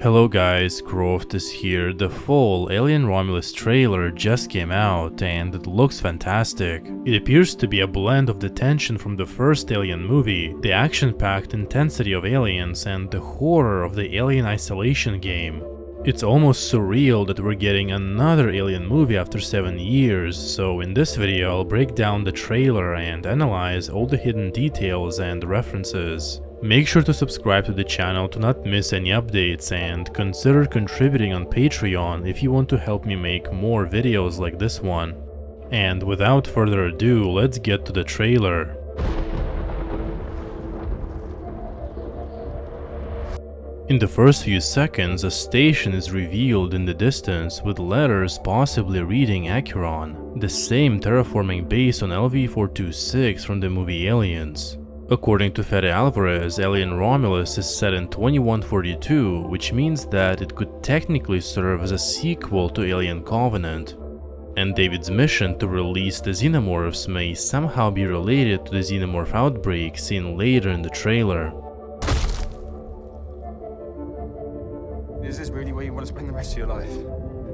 Hello guys, Croft is here. The full Alien Romulus trailer just came out and it looks fantastic. It appears to be a blend of the tension from the first Alien movie, the action-packed intensity of aliens, and the horror of the Alien Isolation game. It's almost surreal that we're getting another Alien movie after 7 years, so in this video I'll break down the trailer and analyze all the hidden details and references. Make sure to subscribe to the channel to not miss any updates, and consider contributing on Patreon if you want to help me make more videos like this one. And without further ado, let's get to the trailer. In the first few seconds, a station is revealed in the distance with letters possibly reading Acheron, the same terraforming base on LV-426 from the movie Aliens. According to Fede Alvarez, Alien Romulus is set in 2142, which means that it could technically serve as a sequel to Alien Covenant. And David's mission to release the xenomorphs may somehow be related to the xenomorph outbreak seen later in the trailer. Is this really where you want to spend the rest of your life?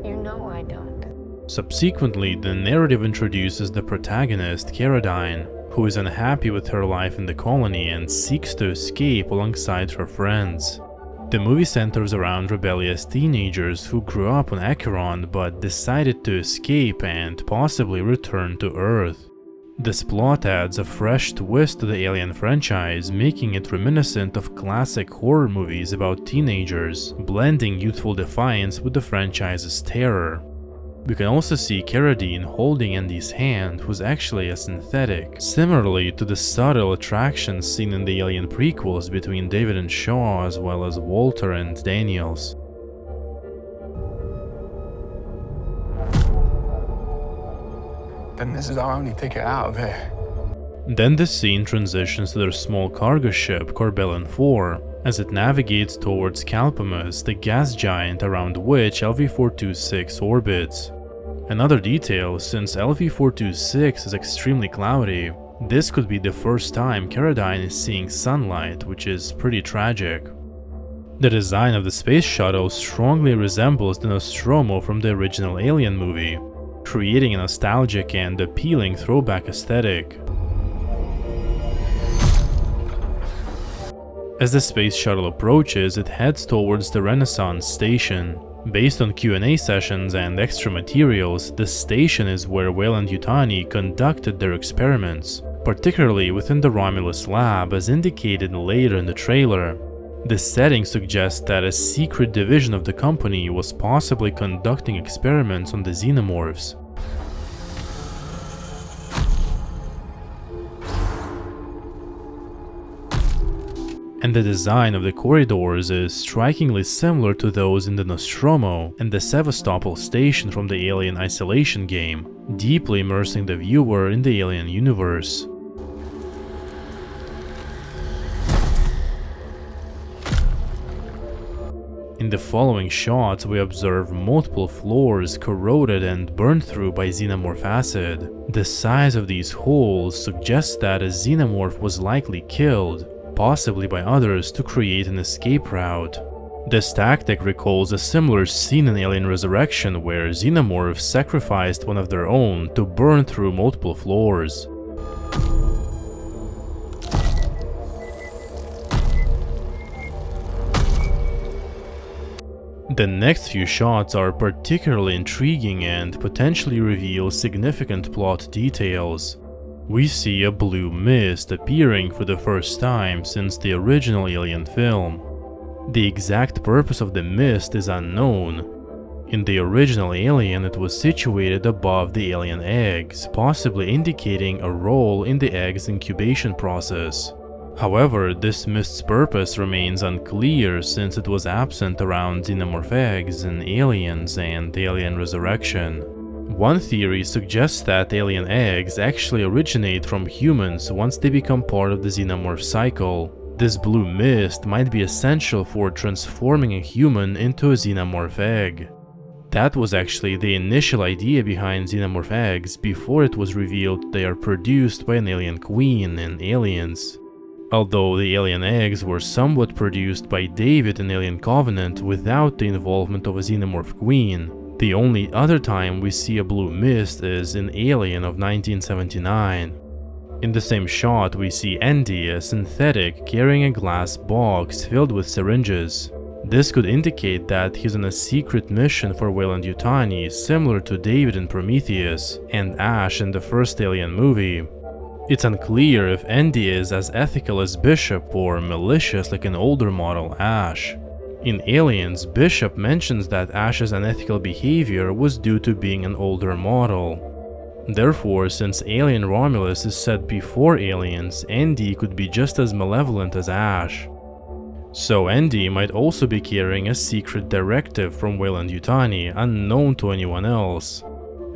You know I don't. Subsequently, the narrative introduces the protagonist, Caradine, who is unhappy with her life in the colony and seeks to escape alongside her friends. The movie centers around rebellious teenagers who grew up on Acheron but decided to escape and possibly return to Earth. This plot adds a fresh twist to the Alien franchise, making it reminiscent of classic horror movies about teenagers, blending youthful defiance with the franchise's terror. We can also see Caradine holding Andy's hand, who's actually a synthetic, similarly to the subtle attractions seen in the Alien prequels between David and Shaw, as well as Walter and Daniels. Then this is our only ticket out of here. Then the scene transitions to their small cargo ship, Corbellin 4, as it navigates towards Calpamus, the gas giant around which LV-426 orbits. Another detail, since LV-426 is extremely cloudy, this could be the first time Caradine is seeing sunlight, which is pretty tragic. The design of the space shuttle strongly resembles the Nostromo from the original Alien movie, creating a nostalgic and appealing throwback aesthetic. As the space shuttle approaches, it heads towards the Renaissance Station. Based on Q&A sessions and extra materials, this station is where Weyland-Yutani conducted their experiments, particularly within the Romulus lab as indicated later in the trailer. This setting suggests that a secret division of the company was possibly conducting experiments on the xenomorphs. And the design of the corridors is strikingly similar to those in the Nostromo and the Sevastopol station from the Alien Isolation game, deeply immersing the viewer in the Alien universe. In the following shots, we observe multiple floors corroded and burned through by xenomorph acid. The size of these holes suggests that a xenomorph was likely killed, possibly by others, to create an escape route. This tactic recalls a similar scene in Alien Resurrection where xenomorphs sacrificed one of their own to burn through multiple floors. The next few shots are particularly intriguing and potentially reveal significant plot details. We see a blue mist appearing for the first time since the original Alien film. The exact purpose of the mist is unknown. In the original Alien, it was situated above the alien eggs, possibly indicating a role in the egg's incubation process. However, this mist's purpose remains unclear since it was absent around xenomorph eggs in Aliens and Alien Resurrection. One theory suggests that alien eggs actually originate from humans once they become part of the xenomorph cycle. This blue mist might be essential for transforming a human into a xenomorph egg. That was actually the initial idea behind xenomorph eggs before it was revealed they are produced by an alien queen in Aliens. Although the alien eggs were somewhat produced by David in Alien Covenant without the involvement of a xenomorph queen, the only other time we see a blue mist is in Alien of 1979. In the same shot, we see Andy, a synthetic, carrying a glass box filled with syringes. This could indicate that he's on a secret mission for Weyland-Yutani, similar to David in Prometheus and Ash in the first Alien movie. It's unclear if Andy is as ethical as Bishop or malicious like an older model Ash. In Aliens, Bishop mentions that Ash's unethical behavior was due to being an older model. Therefore, since Alien Romulus is set before Aliens, Andy could be just as malevolent as Ash. So Andy might also be carrying a secret directive from Weyland-Yutani unknown to anyone else.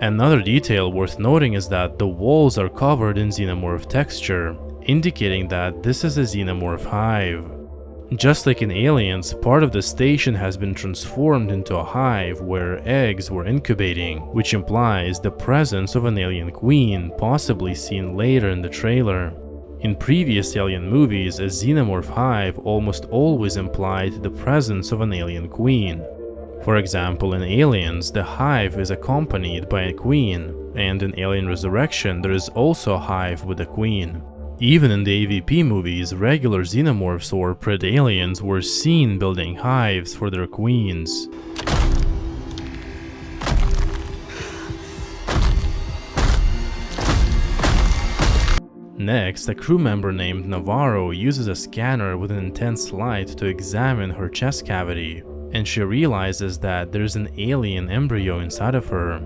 Another detail worth noting is that the walls are covered in xenomorph texture, indicating that this is a xenomorph hive. Just like in Aliens, part of the station has been transformed into a hive where eggs were incubating, which implies the presence of an alien queen, possibly seen later in the trailer. In previous Alien movies, a xenomorph hive almost always implied the presence of an alien queen. For example, in Aliens, the hive is accompanied by a queen, and in Alien Resurrection there is also a hive with a queen. Even in the AVP movies, regular xenomorphs or pred-aliens were seen building hives for their queens. Next, a crew member named Navarro uses a scanner with an intense light to examine her chest cavity, and she realizes that there's an alien embryo inside of her.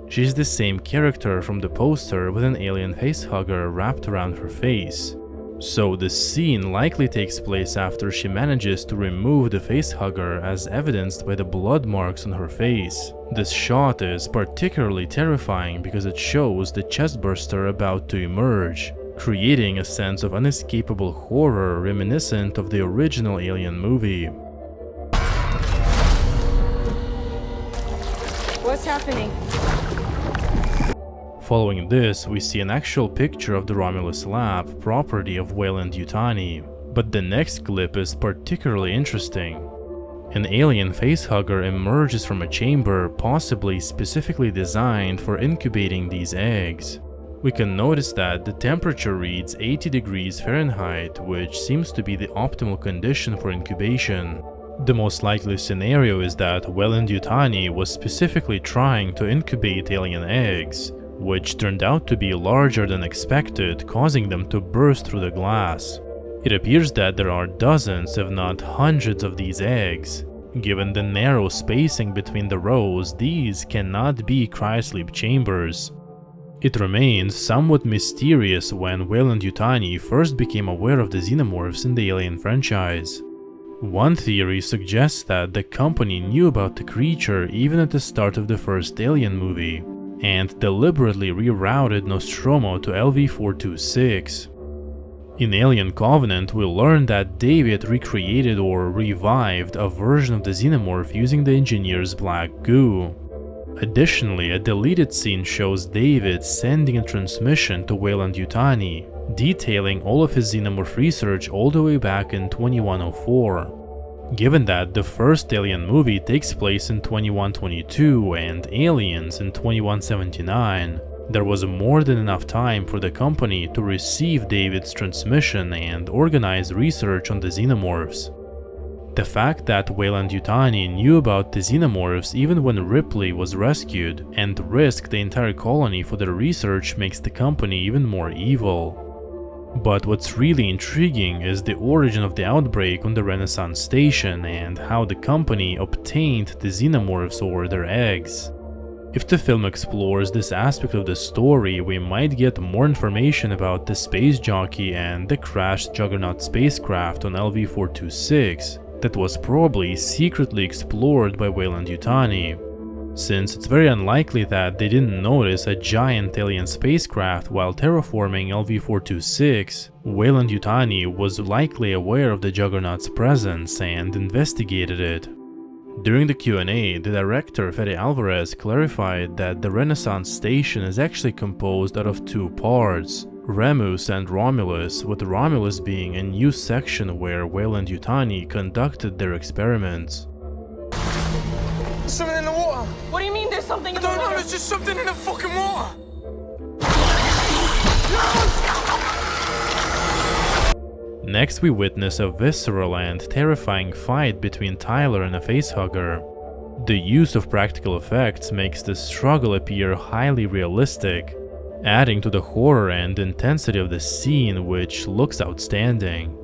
She's the same character from the poster with an alien facehugger wrapped around her face. So this scene likely takes place after she manages to remove the facehugger, as evidenced by the blood marks on her face. This shot is particularly terrifying because it shows the chestburster about to emerge, creating a sense of unescapable horror reminiscent of the original Alien movie. What's happening? Following this, we see an actual picture of the Romulus lab, property of Weyland-Yutani. But the next clip is particularly interesting. An alien facehugger emerges from a chamber, possibly specifically designed for incubating these eggs. We can notice that the temperature reads 80 degrees Fahrenheit, which seems to be the optimal condition for incubation. The most likely scenario is that Weyland-Yutani was specifically trying to incubate alien eggs, which turned out to be larger than expected, causing them to burst through the glass. It appears that there are dozens, if not hundreds, of these eggs. Given the narrow spacing between the rows, these cannot be cryosleep chambers. It remains somewhat mysterious when Weyland-Yutani first became aware of the xenomorphs in the Alien franchise. One theory suggests that the company knew about the creature even at the start of the first Alien movie, and deliberately rerouted Nostromo to LV-426. In Alien Covenant, we learn that David recreated or revived a version of the xenomorph using the engineer's black goo. Additionally, a deleted scene shows David sending a transmission to Weyland-Yutani, detailing all of his xenomorph research all the way back in 2104. Given that the first Alien movie takes place in 2122 and Aliens in 2179, there was more than enough time for the company to receive David's transmission and organize research on the xenomorphs. The fact that Weyland-Yutani knew about the xenomorphs even when Ripley was rescued and risked the entire colony for their research makes the company even more evil. But what's really intriguing is the origin of the outbreak on the Renaissance station and how the company obtained the xenomorphs or their eggs. If the film explores this aspect of the story, we might get more information about the space jockey and the crashed Juggernaut spacecraft on LV-426 that was probably secretly explored by Weyland-Yutani, since it's very unlikely that they didn't notice a giant alien spacecraft while terraforming LV-426. Weyland-Yutani was likely aware of the Juggernaut's presence and investigated it. During the Q&A, the director Fede Alvarez clarified that the Renaissance station is actually composed out of two parts, Remus and Romulus, with Romulus being a new section where Weyland-Yutani conducted their experiments. There's something in the water. What do you mean there's something in the water? No, there's just something in the fucking water. Next we witness a visceral and terrifying fight between Tyler and a facehugger. The use of practical effects makes the struggle appear highly realistic, adding to the horror and intensity of the scene, which looks outstanding.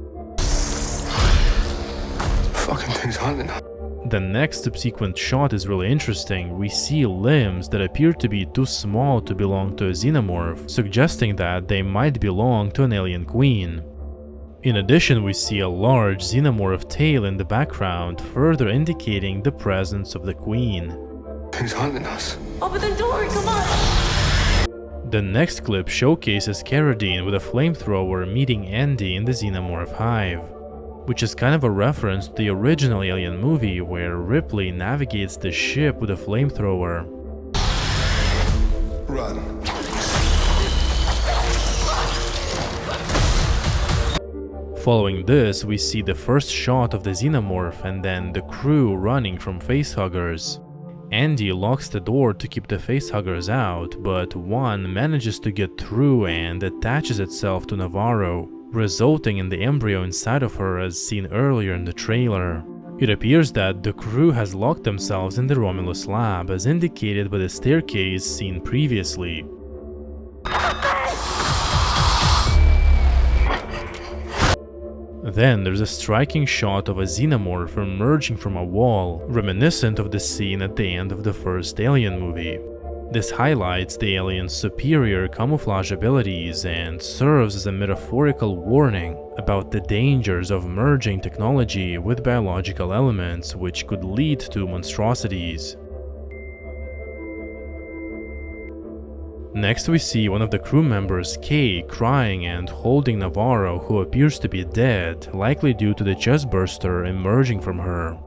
Fucking thing's hunting us. The next subsequent shot is really interesting. We see limbs that appear to be too small to belong to a xenomorph, suggesting that they might belong to an alien queen. In addition, we see a large xenomorph tail in the background, further indicating the presence of the queen. Thing's hunting us. Open the door, come on! The next clip showcases Carradine with a flamethrower meeting Andy in the xenomorph hive, which is kind of a reference to the original Alien movie where Ripley navigates the ship with a flamethrower. Run. Following this, we see the first shot of the xenomorph and then the crew running from facehuggers. Andy locks the door to keep the facehuggers out, but one manages to get through and attaches itself to Navarro, resulting in the embryo inside of her as seen earlier in the trailer. It appears that the crew has locked themselves in the Romulus lab, as indicated by the staircase seen previously. Then there's a striking shot of a xenomorph emerging from a wall, reminiscent of the scene at the end of the first Alien movie. This highlights the alien's superior camouflage abilities and serves as a metaphorical warning about the dangers of merging technology with biological elements, which could lead to monstrosities. Next we see one of the crew members, Kay, crying and holding Navarro, who appears to be dead, likely due to the chest burster emerging from her.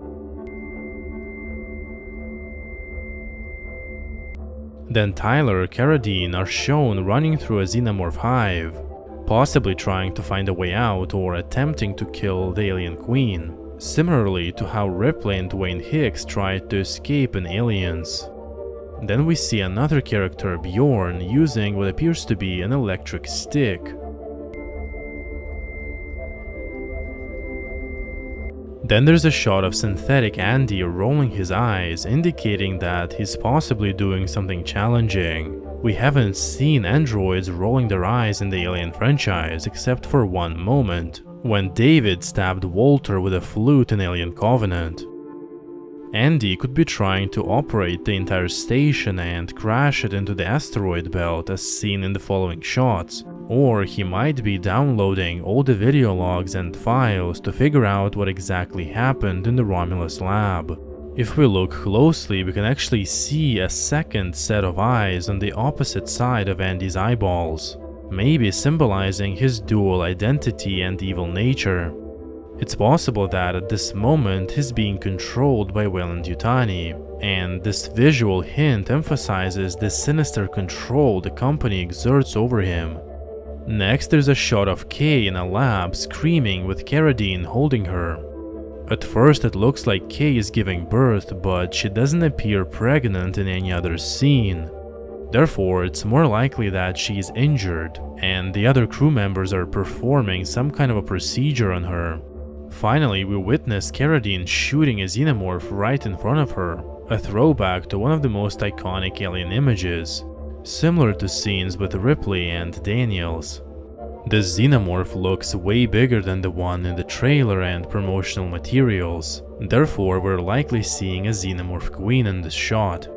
Then Tyler, Carradine are shown running through a xenomorph hive, possibly trying to find a way out or attempting to kill the alien queen, similarly to how Ripley and Dwayne Hicks tried to escape in Aliens. Then we see another character, Bjorn, using what appears to be an electric stick. Then there's a shot of synthetic Andy rolling his eyes, indicating that he's possibly doing something challenging. We haven't seen androids rolling their eyes in the Alien franchise except for one moment, when David stabbed Walter with a flute in Alien Covenant. Andy could be trying to operate the entire station and crash it into the asteroid belt as seen in the following shots, or he might be downloading all the video logs and files to figure out what exactly happened in the Romulus lab. If we look closely, we can actually see a second set of eyes on the opposite side of Andy's eyeballs, maybe symbolizing his dual identity and evil nature. It's possible that at this moment he's being controlled by Weyland-Yutani, and this visual hint emphasizes the sinister control the company exerts over him. Next, there's a shot of Kay in a lab screaming with Carradine holding her. At first it looks like Kay is giving birth, but she doesn't appear pregnant in any other scene. Therefore, it's more likely that she is injured, and the other crew members are performing some kind of a procedure on her. Finally, we witness Carradine shooting a xenomorph right in front of her, a throwback to one of the most iconic Alien images, similar to scenes with Ripley and Daniels. This xenomorph looks way bigger than the one in the trailer and promotional materials, therefore we're likely seeing a xenomorph queen in this shot.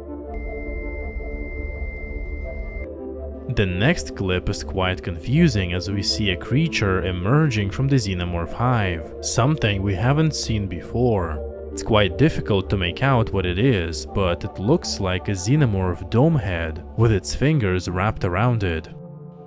The next clip is quite confusing as we see a creature emerging from the xenomorph hive, something we haven't seen before. It's quite difficult to make out what it is, but it looks like a xenomorph dome head with its fingers wrapped around it.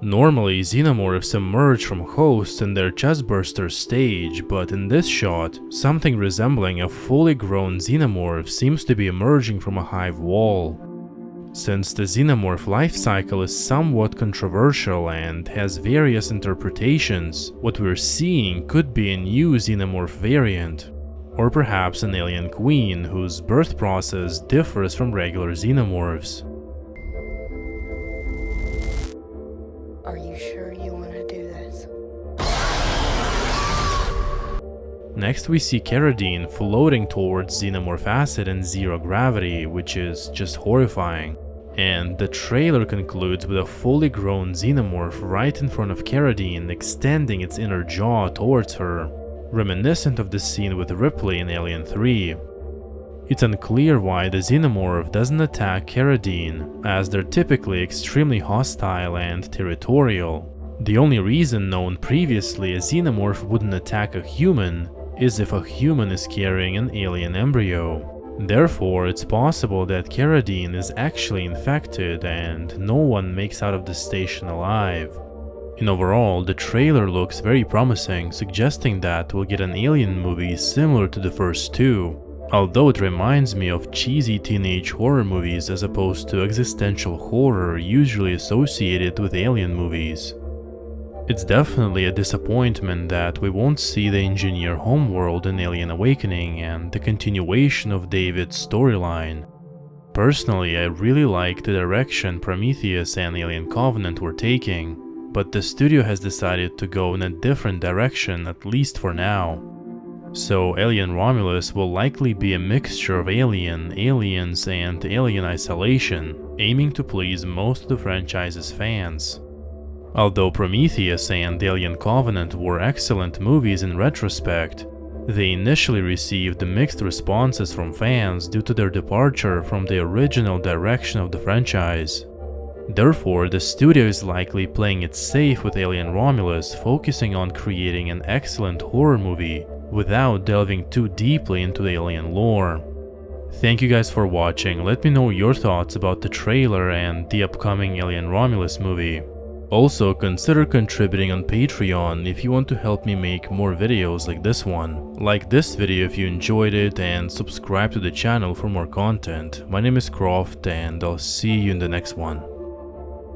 Normally, xenomorphs emerge from hosts in their chestburster stage, but in this shot, something resembling a fully grown xenomorph seems to be emerging from a hive wall. Since the xenomorph life cycle is somewhat controversial and has various interpretations, what we're seeing could be a new xenomorph variant, or perhaps an alien queen whose birth process differs from regular xenomorphs. Are you sure you want to do this? Next we see Carradine floating towards xenomorph acid and zero gravity, which is just horrifying. And the trailer concludes with a fully grown xenomorph right in front of Carradine extending its inner jaw towards her, reminiscent of the scene with Ripley in Alien 3. It's unclear why the xenomorph doesn't attack Carradine, as they're typically extremely hostile and territorial. The only reason known previously a xenomorph wouldn't attack a human is if a human is carrying an alien embryo. Therefore, it's possible that Carradine is actually infected and no one makes out of the station alive. And overall, the trailer looks very promising, suggesting that we'll get an alien movie similar to the first two, although it reminds me of cheesy teenage horror movies as opposed to existential horror usually associated with alien movies. It's definitely a disappointment that we won't see the engineer homeworld in Alien Awakening and the continuation of David's storyline. Personally, I really like the direction Prometheus and Alien Covenant were taking, but the studio has decided to go in a different direction, at least for now. So Alien Romulus will likely be a mixture of Alien, Aliens, and Alien Isolation, aiming to please most of the franchise's fans. Although Prometheus and Alien Covenant were excellent movies in retrospect, they initially received mixed responses from fans due to their departure from the original direction of the franchise. Therefore, the studio is likely playing it safe with Alien Romulus, focusing on creating an excellent horror movie without delving too deeply into the alien lore. Thank you guys for watching. Let me know your thoughts about the trailer and the upcoming Alien Romulus movie. Also, consider contributing on Patreon if you want to help me make more videos like this one. Like this video if you enjoyed it and subscribe to the channel for more content. My name is Croft and I'll see you in the next one.